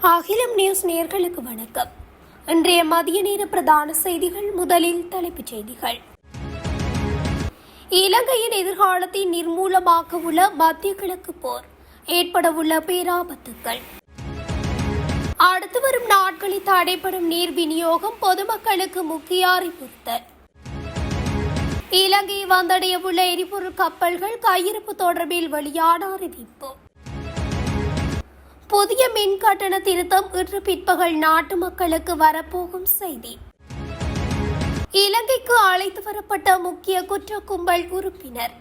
அகிலம் நியூஸ் நேயர்களுக்கு வணக்கம். இன்றைய மதிய நேர பிரதான செய்திகள். முதலில் தலைப்புச் செய்திகள். இலங்கையின் எதிர்காலத்தை நிர்மூலமாக்க உள்ள மத்திய கிழக்கு போர், ஏற்படவுள்ள பேராபத்துக்கள், அடுத்து வரும் நாட்களில் தடைப்படும் நீர் விநியோகம் பொதுமக்களுக்கு முக்கிய அறிவுறுத்தல், இலங்கையை வந்தடைய உள்ள எரிபொருள் கப்பல்கள் கையிருப்பு தொடர்பில் வெளியான அறிவிப்பு, புதிய மின் கட்டண திருத்தம் இன்று பிற்பகல் நாட்டு மக்களுக்கு வரப்போகும் செய்தி, இலங்கைக்கு அழைத்து வரப்பட்ட முக்கிய குற்ற கும்பல் உறுப்பினர்,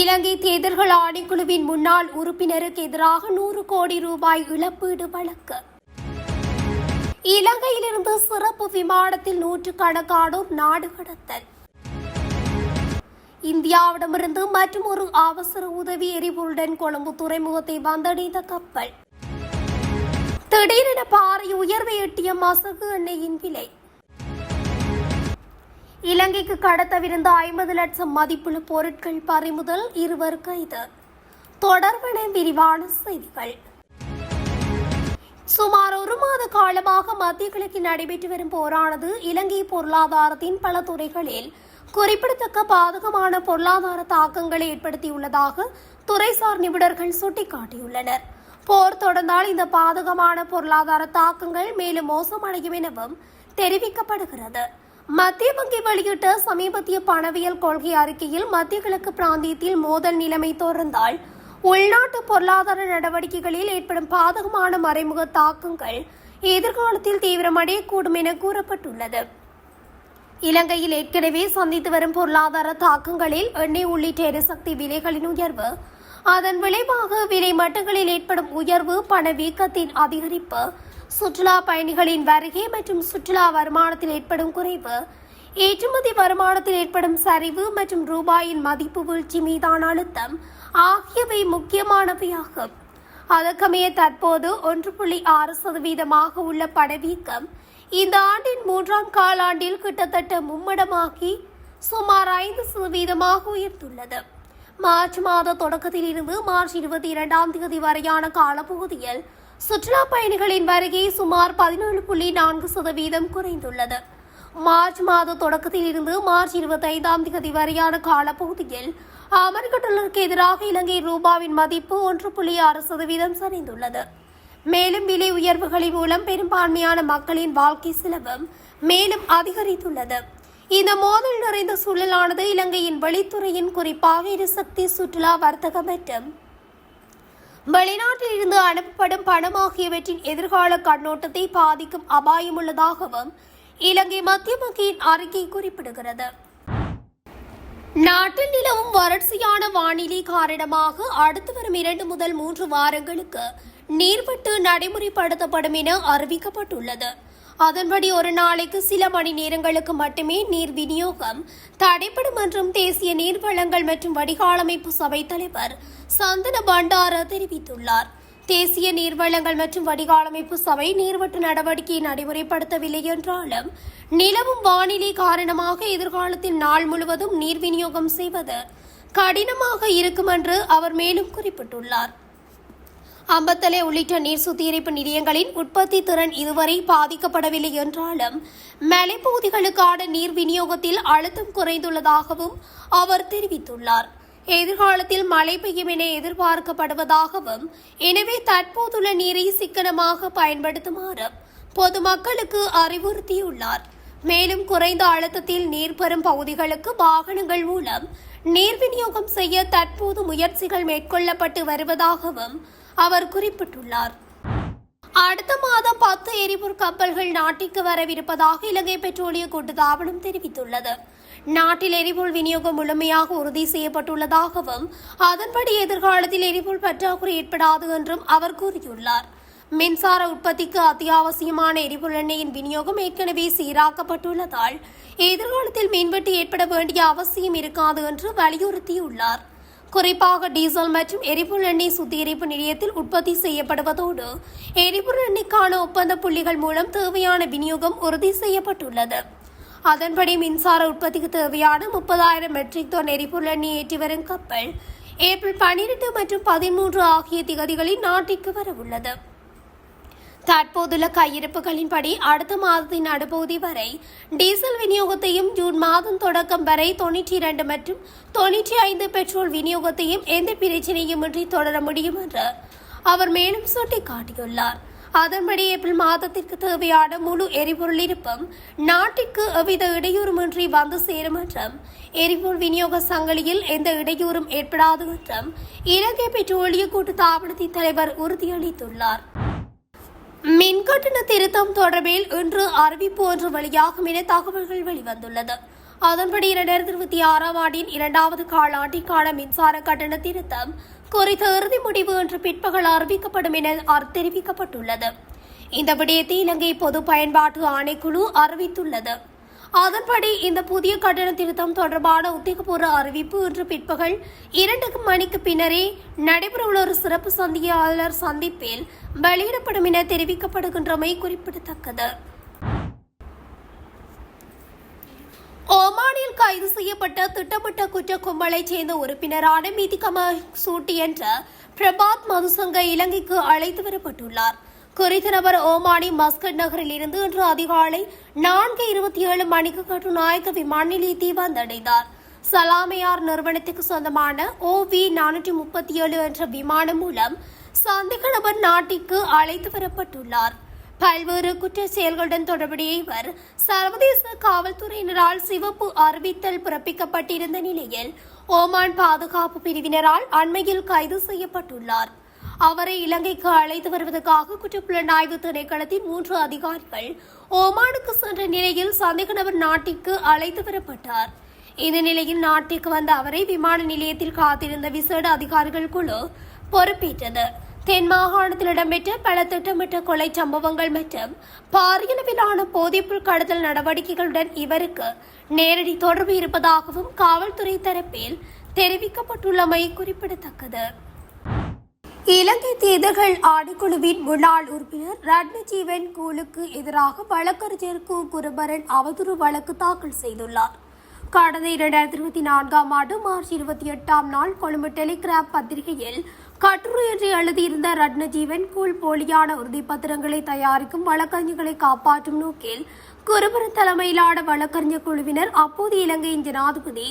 இலங்கை தேர்தல்கள் ஆணைக்குழுவின் முன்னாள் உறுப்பினருக்கு எதிராக 100 கோடி ரூபாய் இழப்பீடு வழக்கு, இலங்கையிலிருந்து சிறப்பு விமானத்தில் 100கணக்கானோர் நாடு கடத்தல், இந்தியாவிடமிருந்து மற்றும் ஒரு அவசர உதவி எரிபொருளுடன் கொழும்பு துறைமுகத்தை வந்தடைந்த கப்பல், திடீரென பாறை உயர்வை எட்டிய மசகு எண்ணெயின் விலை, இலங்கைக்கு கடத்தவிருந்த 50 லட்சம் மதிப்புள்ள பொருட்கள் பறிமுதல், 2 கைது. தொடர்பான விரிவான செய்திகள். சுமார் 1 மாத காலமாக மத்திய கிழக்கில் நடைபெற்று வரும் போரானது இலங்கை பொருளாதாரத்தின் பல துறைகளில் குறிப்பிடத்தக்க பாதகமான பொருளாதார தாக்கங்களை ஏற்படுத்தியுள்ளதாக துறைசார் நிபுணர்கள் சுட்டிக்காட்டியுள்ளனர். போர் தொடர்ந்தால் இந்த பாதகமான பொருளாதார தாக்கங்கள் மேலும் மோசமடையும் எனவும் தெரிவிக்கப்படுகிறது. மத்திய வங்கி வெளியிட்ட சமீபத்திய பணவியல் கொள்கை அறிக்கையில் மத்திய கிழக்கு பிராந்தியத்தில் மோதல் நிலைமை தொடர்ந்தால் உள்நாட்டு பொருளாதார நடவடிக்கைகளில் ஏற்படும் பாதகமான மறைமுக தாக்கங்கள் எதிர்காலத்தில் தீவிரமடையக்கூடும் என கூறப்பட்டுள்ளது. இலங்கையில் ஏற்கனவே சந்தித்து வரும் பொருளாதார தாக்கங்களில் எண்ணெய் உள்ளிட்ட எரிசக்தி விலைகளின் உயர்வு, அதன் விளைவாக விலை மட்டங்களில் ஏற்படும் உயர்வு, பணவீக்கத்தின் அதிகரிப்பு, சுற்றுலா பயணிகளின் வருகை மற்றும் சுற்றுலா வருமானத்தில் ஏற்படும் குறைவு, ஏற்றுமதி வருமானத்தில் ஏற்படும் சரிவு மற்றும் ரூபாயின் மதிப்பு வீழ்ச்சி மீதான அழுத்தம் ஆகியவை முக்கியமானவையாகும். அதற்கமைய தற்போது 1.6% உள்ள பணவீக்கம் இந்த ஆண்டின் 3ஆம் காலாண்டில் கிட்டத்தட்ட மும்மடமாகி சுமார் 5% உயர்ந்துள்ளது. மார்ச் மாத தொடக்கத்தில் இருந்து மார்ச் 22ஆம் தேதி வரையான காலப்பகுதியில் சுற்றுலா பயணிகளின் வருகை சுமார் 17.4% குறைந்துள்ளது. மார்ச் மாத தொடக்கத்தில் இருந்து மார்ச் 25ஆம் தேதி வரையான காலப்பகுதியில் அமெரிக்க டாலருக்கு எதிராக இலங்கை ரூபாவின் மதிப்பு 1.6% சரிந்துள்ளது. மேலும் விலை உயர்வுகளின் மூலம் பெரும்பான்மையான மக்களின் வாழ்க்கை செலவும் மேலும் அதிகரித்துள்ளது. இந்த மோதல் நிறைந்த சூழலானது இலங்கையின் வெளித்துறையின், குறிப்பாக எரிசக்தி, சுற்றுலா, வர்த்தகம் மற்றும் வெளிநாட்டில் இருந்து அனுப்பப்படும் பணம் ஆகியவற்றின் எதிர்கால கண்ணோட்டத்தை பாதிக்கும் அபாயம் உள்ளதாகவும் இலங்கை மத்திய வங்கியின் அறிக்கை குறிப்பிடுகிறது. நாட்டில் நிலவும் வறட்சியான வானிலை காரணமாக அடுத்து வரும் 2 முதல் 3 வாரங்களுக்கு நீர்வெட்டு நடைமுறைப்படுத்தப்படும் என அறிவிக்கப்பட்டுள்ளது. அதன்படி ஒரு நாளைக்கு சில மணி நேரங்களுக்கு மட்டுமே நீர் விநியோகம் தடைப்படும் என்றும் தேசிய நீர்வளங்கள் மற்றும் வடிகாலமைப்பு சபை தலைவர் சந்தன பண்டார தெரிவித்துள்ளார். தேசிய நீர்வளங்கள் மற்றும் வடிகாலமைப்பு சபை நீர்வெட்டு நடவடிக்கையை நடைமுறைப்படுத்தவில்லை என்றாலும் நிலவும் வானிலை காரணமாக எதிர்காலத்தில் நாள் முழுவதும் நீர் விநியோகம் செய்வது கடினமாக இருக்கும் என்று அவர் மேலும் குறிப்பிட்டுள்ளார். அம்பத்தலை உள்ளிட்ட நீர் சுத்திகரிப்பு நிலையங்களின் உற்பத்தி திறன் இதுவரை பாதிக்கப்படவில்லை என்றாலும் மலைப்பகுதிகளுக்கான நீர் விநியோகத்தில் அழுத்தம் குறைந்துள்ளதாகவும் அவர் தெரிவித்துள்ளார். எதிர்காலத்தில் மழை பெய்யும் என எதிர்பார்க்கப்படுவதாகவும், எனவே தற்போதுள்ள நீரை சிக்கனமாக பயன்படுத்துமாறு பொதுமக்களுக்கு அறிவுறுத்தியுள்ளார். மேலும் குறைந்த அழுத்தத்தில் நீர் பெறும் பகுதிகளுக்கு வாகனங்கள் மூலம் நீர் விநியோகம் செய்ய தற்போது முயற்சிகள் மேற்கொள்ளப்பட்டு வருவதாகவும் அவர் குறிப்பிட்டுள்ளார். அடுத்த மாதம் 10 எரிபொருள் கப்பல்கள் நாட்டிற்கு வரவிருப்பதாக இலங்கை பெட்ரோலிய கூட்டுத்தாபனம் தெரிவித்துள்ளது. நாட்டில் எரிபொருள் விநியோகம் முழுமையாக உறுதி செய்யப்பட்டுள்ளதாகவும், அதன்படி எதிர்காலத்தில் எரிபொருள் பற்றாக்குறை ஏற்படாது என்றும் அவர் கூறியுள்ளார். மின்சார உற்பத்திக்கு அத்தியாவசியமான எரிபொருள் எண்ணெயின் விநியோகம் ஏற்கனவே சீராக்கப்பட்டுள்ளதால் எதிர்காலத்தில் மின்வெட்டு ஏற்பட வேண்டிய அவசியம் இருக்காது என்று வலியுறுத்தியுள்ளார். குறிப்பாக டீசல் மற்றும் எரிபொருள் எண்ணெய் சுத்திகரிப்பு நிலையத்தில் உற்பத்தி செய்யப்படுவதோடு எரிபொருள் எண்ணெய்க்கான ஒப்பந்த புள்ளிகள் மூலம் தேவையான விநியோகம் உறுதி செய்யப்பட்டுள்ளது. அதன்படி மின்சார உற்பத்திக்கு தேவையான 30,000 மெட்ரிக் டன் எரிபொருள் எண்ணெய் ஏற்றி வரும் கப்பல் ஏப்ரல் 12 மற்றும் 13 ஆகிய திகதிகளில் நாட்டிற்கு வரவுள்ளது. தற்போதுள்ள கையிருப்புகளின்படி அடுத்த மாதத்தின் நடுப்பகுதி வரை டீசல் விநியோகத்தையும் ஜூன் மாதம் தொடக்கம் வரை 92 மற்றும் 95 பெட்ரோல் விநியோகத்தையும் எந்த பிரச்சனையுமின்றி தொடர முடியும் என்று அவர் மேலும் சுட்டிக்காட்டியுள்ளார். அதன்படி ஏப்ரல் மாதத்திற்கு தேவையான முழு எரிபொருள் இருப்பும் நாட்டிற்கு எவ்வித இடையூறுமின்றி வந்து சேரும் என்றும் எரிபொருள் விநியோக சங்கிலியில் எந்த இடையூறும் ஏற்படாது என்றும் இலங்கை பெட்ரோலிய கூட்டுத்தாபனத்தின் தலைவர் உறுதியளித்துள்ளார். மின்கட்டண திருத்தம் தொடர்பில் இன்று அறிவிப்பு ஒன்று வெளியாகும் என தகவல்கள் வெளிவந்துள்ளது. அதன்படி 2026 ஆண்டின் 2வது காலாண்டிற்கான மின்சார கட்டண திருத்தம் குறித்த இறுதி முடிவு இன்று பிற்பகல் அறிவிக்கப்படும் என தெரிவிக்கப்பட்டுள்ளது. இந்த விடயத்தை இலங்கை பொது பயன்பாட்டு ஆணைக்குழு அறிவித்துள்ளது. அதன்படி இந்த புதிய கட்டண திருத்தம் தொடர்பான உத்தியோகபூர்வ அறிவிப்பு இன்று பிற்பகல் 2 மணிக்கு பின்னரே நடைபெறவுள்ள ஒரு சிறப்பு செய்தியாளர் சந்திப்பில் வெளியிடப்படும் என தெரிவிக்கப்படுகின்றமை குறிப்பிடத்தக்கது. ஓமானில் கைது செய்யப்பட்ட திட்டமிட்ட குற்ற கும்பலைச் சேர்ந்த உறுப்பினரான மிதிகம சூட்டி என்ற பிரபாத் மதுசங்க இலங்கைக்கு அழைத்து வரப்பட்டுள்ளார். குறித்த நபர் ஓமானி மஸ்கட் நகரில் இருந்து இன்று அதிகாலை 4:27 மணிக்கு கட்டுநாயக்க விமான நிலையத்தை வந்தடைந்தார். சலாமையார் நிறுவனத்துக்கு சொந்தமான OV-437 என்ற விமானம் மூலம் சந்தேக நபர் நாட்டிற்கு அழைத்து வரப்பட்டுள்ளார். பல்வேறு குற்ற செயல்களுடன் தொடர்புடைய இவர் சர்வதேச காவல்துறையினரால் சிவப்பு அறிவித்தல் பிறப்பிக்கப்பட்டிருந்த நிலையில் ஓமான் பாதுகாப்பு பிரிவினரால் அண்மையில் கைது செய்யப்பட்டுள்ளார். அவரை இலங்கைக்கு அழைத்து வருவதற்காக குற்றப்புலனாய்வு திணைக்களத்தின் 3 அதிகாரிகள் ஓமானுக்கு சென்ற நிலையில் சந்தேக நபர் நாட்டிற்கு அழைத்து வரப்பட்டார். இந்த நிலையில் நாட்டிற்கு வந்த அவரை விமான நிலையத்தில் காத்திருந்த விசேட அதிகாரிகள் குழு பொறுப்பேற்றது. தென் மாகாணத்தில் இடம்பெற்ற பல திட்டமிட்ட கொலை சம்பவங்கள் மற்றும் பாரியளவிலான போதைப்பொருள் கடத்தல் நடவடிக்கைகளுடன் இவருக்கு நேரடி தொடர்பு இருப்பதாகவும் காவல்துறை தரப்பில் தெரிவிக்கப்பட்டுள்ளமை குறிப்பிடத்தக்கது. இலங்கை தேர்தல்கள் ஆணைக்குழுவின் முன்னாள் உறுப்பினர் ரட்னஜீவன் கூலுக்கு எதிராக வழக்கறிஞர் குருபரன் அவதூறு வழக்கு தாக்கல் செய்துள்ளார். கடந்த 2024 ஆண்டு மார்ச் 28 நாள் கொழும்பு டெலிகிராப் பத்திரிகையில் கட்டுரையொன்றை எழுதியிருந்த ரட்னஜீவன் கூல் போலியான உறுதிப்பத்திரங்களை தயாரிக்கும் வழக்கறிஞர்களை காப்பாற்றும் நோக்கில் குருபரன் தலைமையிலான வழக்கறிஞர் குழுவினர் அப்போது இலங்கையின் ஜனாதிபதி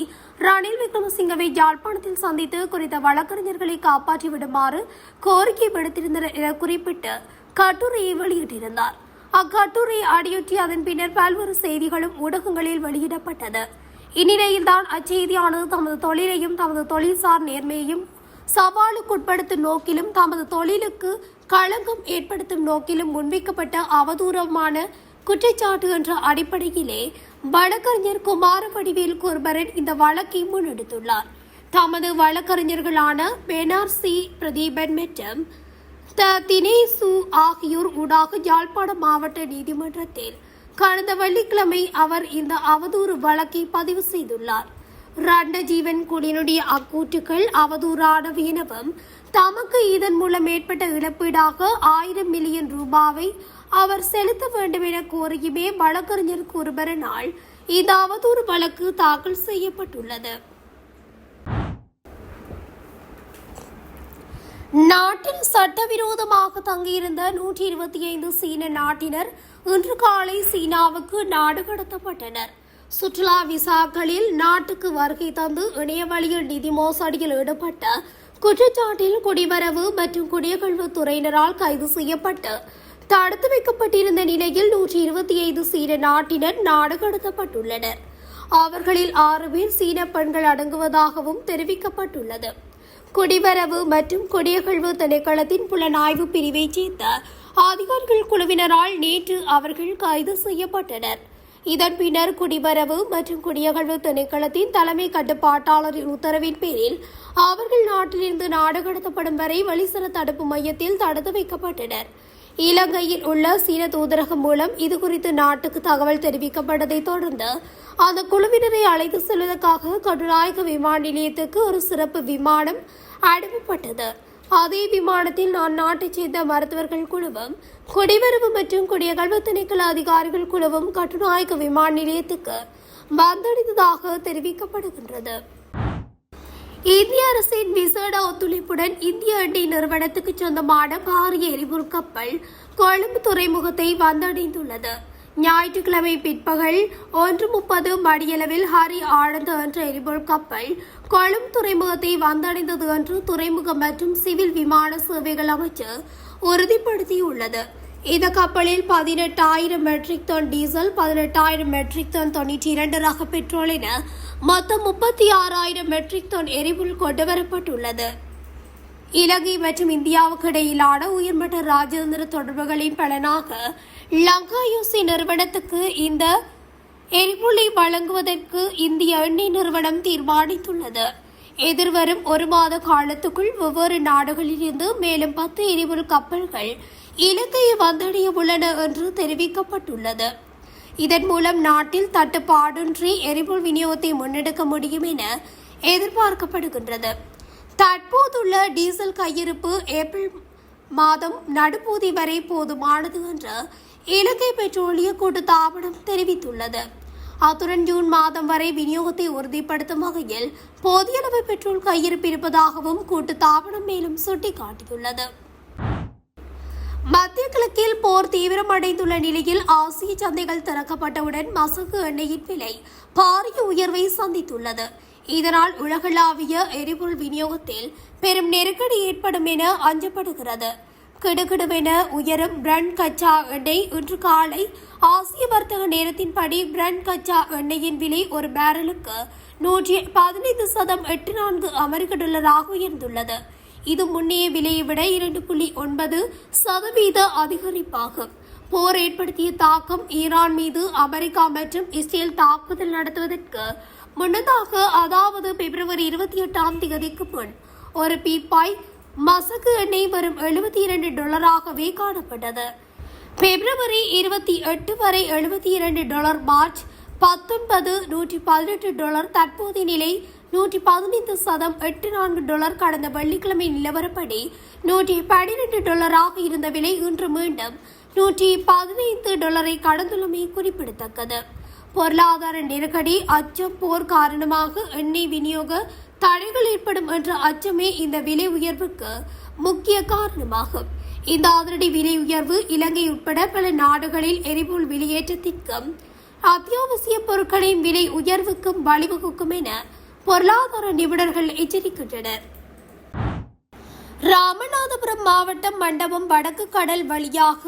ரணில் விக்ரமசிங்கவை யாழ்ப்பாணத்தில் சந்தித்து குறித்த வழக்கறிஞர்களை காப்பாற்றி விடுமாறு கோரிக்கை விடுத்திருந்தனர் என குறிப்பிட்டு கட்டுரையை வெளியிட்டிருந்தார். அக்கட்டுரையை அடியொற்றி அதன் பின்னர் பல்வேறு செய்திகளும் ஊடகங்களில் வெளியிடப்பட்டது. இந்நிலையில்தான் அச்செய்தியானது தமது தொழிலையும் தமது தொழில்சார் நேர்மையையும் சவாலுக்குட்படுத்தும் நோக்கிலும் தமது தொழிலுக்கு களங்கம் ஏற்படுத்தும் நோக்கிலும் முன்வைக்கப்பட்ட அவதூறமான குற்றச்சாட்டு என்ற அடிப்படையிலே வழக்கறிஞர் குமாரவடிவேல் குருபரன் இந்த வழக்கை முன்னெடுத்துள்ளார். தமது வழக்கறிஞர்களான பெனார்சி பிரதீபன் மற்றும் தினேசு ஆகியோர் ஊடாக யாழ்ப்பாணம் மாவட்ட நீதிமன்றத்தில் கடந்த வெள்ளிக்கிழமை அவர் இந்த அவதூறு வழக்கை பதிவு செய்துள்ளார். ரட்னஜீவன் குடியினுடைய அக்கூற்றுக்கள் அவதூறானவை எனவும் தமக்கு இதன் மூலம் ஏற்பட்ட இழப்பீடாக 1000 மில்லியன் ரூபாவை அவர் செலுத்த வேண்டும் என கோரியுமே வழக்கறிஞர் குருபரனால் இந்த அவதூறு வழக்கு தாக்கல் செய்யப்பட்டுள்ளது. நாட்டில் சட்டவிரோதமாக தங்கியிருந்த 125 சீன நாட்டினர் இன்று காலை சீனாவுக்கு நாடு கடத்தப்பட்டனர். சுற்றுலா விசாக்களில் நாட்டுக்கு வருகை தந்து இணைய வழியில் நிதி மோசடியில் ஈடுபட்ட குற்றச்சாட்டில் குடிவரவு மற்றும் குடியகழ்வு துறையினரால் கைது செய்யப்பட்டு தடுத்து வைக்கப்பட்டிருந்த நிலையில் 125 சீன நாட்டினர் நாடு கடத்தப்பட்டுள்ளனர். அவர்களில் 6 பேர் சீன பெண்கள் அடங்குவதாகவும் தெரிவிக்கப்பட்டுள்ளது. குடிவரவு மற்றும் குடியகழ்வு திணைக்களத்தின் புலனாய்வு பிரிவைச் சேர்ந்த அதிகாரிகள் குழுவினரால் நேற்று அவர்கள் கைது செய்யப்பட்டனர். இதன் பின்னர் குடிவரவு மற்றும் குடியகழ்வு திணைக்களத்தின் தலைமை கட்டுப்பாட்டாளரின் உத்தரவின் பேரில் அவர்கள் நாட்டிலிருந்து நாடு கடத்தப்படும் வரை வெளிசர தடுப்பு மையத்தில் தடுத்து வைக்கப்பட்டனர். இலங்கையில் உள்ள சீன தூதரகம் மூலம் இதுகுறித்து நாட்டுக்கு தகவல் தெரிவிக்கப்பட்டதை தொடர்ந்து அந்த குழுவினரை அழைத்து செல்வதற்காக கட்டுநாயக்க விமான நிலையத்துக்கு ஒரு சிறப்பு விமானம் அனுப்பப்பட்டது. அதே விமானத்தில் அந்நாட்டைச் சேர்ந்த மருத்துவர்கள் குழுவும் குடிவரவு மற்றும் குடியகழ்வு திணைக்கள அதிகாரிகள் குழுவும் கட்டுநாயக்க விமான நிலையத்துக்கு வந்தடைந்ததாக தெரிவிக்கப்படுகின்றது. இந்திய அரசின் விசேட ஒத்துழைப்புடன் இந்திய எண்ணெய் நிறுவனத்துக்கு சொந்தமான பாரிய எரிபொருள் கப்பல் கொழும்பு துறைமுகத்தை வந்தடைந்துள்ளது. ஞாயிற்றுக்கிழமை பிற்பகல் 1:30 மணியளவில் ஹரி ஆனந்த் என்ற எரிபொருள் கப்பல் கொழும்பு துறைமுகத்தை வந்தடைந்தது என்று துறைமுகம் மற்றும் சிவில் விமான சேவைகள் அமைச்சர் உறுதிப்படுத்தியுள்ளது. இந்த கப்பலில் 18,000 metric ton diesel, 18,000 metric ton 92 ரக பெட்ரோல் என மொத்தம் 36,000 மெட்ரிக் டன் எரிபொருள் கொண்டுவரப்பட்டுள்ளது. இலங்கை மற்றும் இந்தியாவுக்கு இடையிலான உயர்மட்ட ராஜதந்திர தொடர்புகளின் பலனாக லங்காயூசி நிறுவனத்துக்கு இந்த எரிபொருளை வழங்குவதற்கு இந்திய எண்ணெய் நிறுவனம் தீர்மானித்துள்ளது. எதிர்வரும் ஒரு மாத காலத்துக்குள் வெவ்வேறு நாடுகளிலிருந்து மேலும் 10 எரிபொருள் கப்பல்கள் இலங்கையை வந்தடைய உள்ளன என்று தெரிவிக்கப்பட்டுள்ளது. இதன் மூலம் நாட்டில் தட்டுப்பாடின்றி எரிபொருள் விநியோகத்தை முன்னெடுக்க முடியும் என எதிர்பார்க்கப்படுகின்றது. தற்போதுள்ள டீசல் கையிருப்பு ஏப்ரல் மாதம் நடுப்பகுதி வரை போதுமானது என்று இலங்கை பெட்ரோலிய கூட்டுத்தாபனம் தெரிவித்துள்ளது. அத்துடன் ஜூன் மாதம் வரை விநியோகத்தை உறுதிப்படுத்தும் வகையில் போதிய அளவு பெட்ரோல் கையிருப்பு இருப்பதாகவும் கூட்டுத்தாபனம் மேலும் சுட்டிக்காட்டியுள்ளது. மத்திய கிழக்கில் போர் தீவிரமடைந்துள்ள நிலையில் ஆசிய சந்தைகள் திறக்கப்பட்டவுடன் மசகு எண்ணெயின் விலை பாரிய உயர்வை சந்தித்துள்ளது. இதனால் உலகளாவிய எரிபொருள் விநியோகத்தில் பெரும் நெருக்கடி ஏற்படும் என அஞ்சப்படுகிறது. கிடுகிடுவென உயரும் பிரண்ட் கச்சா எண்ணெய் இன்று காலை ஆசிய வர்த்தக நேரத்தின்படி பிரண்ட் கச்சா எண்ணெயின் விலை ஒரு பேரலுக்கு 115.84 அமெரிக்க டாலராக உயர்ந்துள்ளது. இது முன்னைய விலையை விட 2.9% அதிகரிப்பாகும். போர் ஏற்படுத்திய தாக்கம் ஈரான் மீது அமெரிக்கா மற்றும் இஸ்ரேல் தாக்குதல் நடத்துவதற்கு முன்னதாக, அதாவது பிப்ரவரி 28ஆம் தேதிக்கு முன் ஒரு பீப்பாய் மசகு எண்ணெய் வரும் $72 காணப்பட்டது. பிப்ரவரி 28 வரை $72, மார்ச் 19 $118, தற்போதைய நிலை $115.84. கடந்த வெள்ளிக்கிழமை நிலவரப்படி $112 இருந்த விலை இன்று மீண்டும் $115 கடந்துள்ளமை குறிப்பிடத்தக்கது. பொருளாதார நெருக்கடி, அச்சம், போர் காரணமாக எண்ணெய் விநியோக தடைகள் ஏற்படும் என்ற அச்சமே இந்த விலை உயர்வுக்கு முக்கிய காரணமாகும். இந்த அதிரடி விலை உயர்வு இலங்கை உட்பட பல நாடுகளில் எரிபொருள் வெளியேற்றத்திற்கும் அத்தியாவசிய பொருட்களின் விலை உயர்வுக்கும் வழிவகுக்கும் என பொருளாதார நிபுணர்கள் எச்சரிக்கின்றனர். ராமநாதபுரம் மாவட்டம் மண்டபம் வடக்கு கடல் வழியாக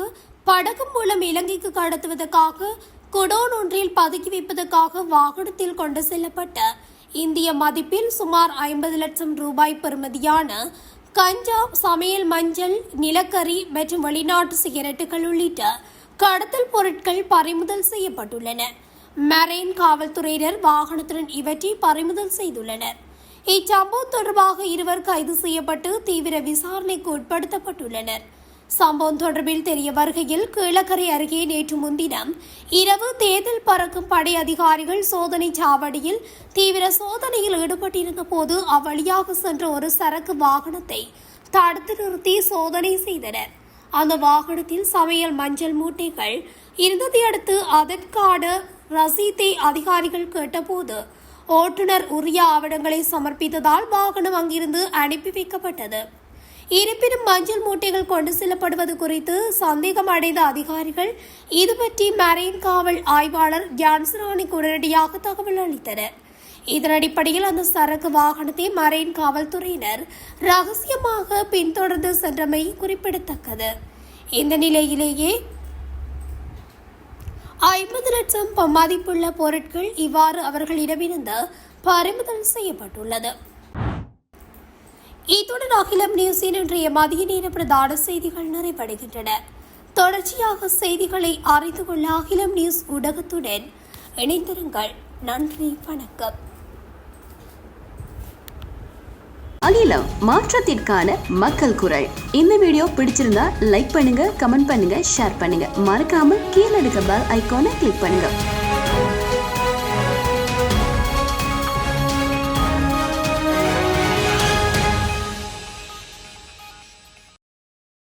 படகு மூலம் இலங்கைக்கு கடத்துவதற்காக குடோன் ஒன்றில் பதுக்கி வைப்பதற்காக வாகனத்தில் கொண்டு செல்லப்பட்ட இந்திய மதிப்பில் சுமார் 50 லட்சம் ரூபாய் பெறுமதியான கஞ்சா, சமையல் மஞ்சள், நிலக்கரி மற்றும் வெளிநாட்டு சிகரெட்டுகள் உள்ளிட்ட கடத்தல் பொருட்கள் பறிமுதல் செய்யப்பட்டுள்ளன. மரைன் காவல்துறையினர் வாகனத்துடன் இவற்றை பறிமுதல் செய்துள்ளனர். இச்சம்பவம் தொடர்பாக 2 கைது செய்யப்பட்டு தீவிர விசாரணைக்கு உட்படுத்தப்பட்டுள்ளனர். சம்பவம் தொடர்பில் தெரிய வருகையில் கீழக்கரை அருகே நேற்று முன்தினம் இரவு தேர்தல் பறக்கும் படை அதிகாரிகள் சோதனை சாவடியில் தீவிர சோதனையில் ஈடுபட்டிருந்த போது அவ்வழியாக சென்ற ஒரு சரக்கு வாகனத்தை தடுத்து நிறுத்தி சோதனை செய்தனர். அந்த வாகனத்தில் சமையல் மஞ்சள் மூட்டைகள் இருந்ததை அடுத்து அதற்கான ரசீதை அதிகாரிகள் கேட்டபோது ஓட்டுநர் உரிய ஆவணங்களை சமர்ப்பித்ததால் வாகனம் அங்கிருந்து அனுப்பி வைக்கப்பட்டது. இருப்பினும் மஞ்சள் மூட்டைகள் கொண்டு செல்லப்படுவது குறித்து சந்தேகம் அடைந்த அதிகாரிகள் இது பற்றி மரைன் காவல் ஆய்வாளர் ஜான்சராணிக்கு உடனடியாக தகவல் அளித்தனர். இதன் அடிப்படையில் அந்த சரக்கு வாகனத்தை மரைன் காவல்துறையினர் ரகசியமாக பின்தொடர்ந்து சென்றமை குறிப்பிடத்தக்கது. இந்த நிலையிலேயே 50 லட்சம் மதிப்புள்ள பொருட்கள் இவ்வாறு அவர்களிடமிருந்து பறிமுதல் செய்யப்பட்டுள்ளது. இத்துடன் அகிலம் நியூஸின் இன்றைய மதிய நேர பிரதான செய்திகள் நிறைவடைகின்றன. தொடர்ச்சியாக செய்திகளை அறிந்து கொள்ள அகிலம் நியூஸ் ஊடகத்துடன் இணைந்திருங்கள். நன்றி, வணக்கம். அகிலம், மாற்றத்திற்கான மக்கள் குரல். இந்த வீடியோ பிடிச்சிருந்தா லைக் பண்ணுங்க, கமெண்ட் பண்ணுங்க, ஷேர் பண்ணுங்க. மறக்காம கீழே இருக்க பெல் ஐகானை கிளிக் பண்ணுங்க.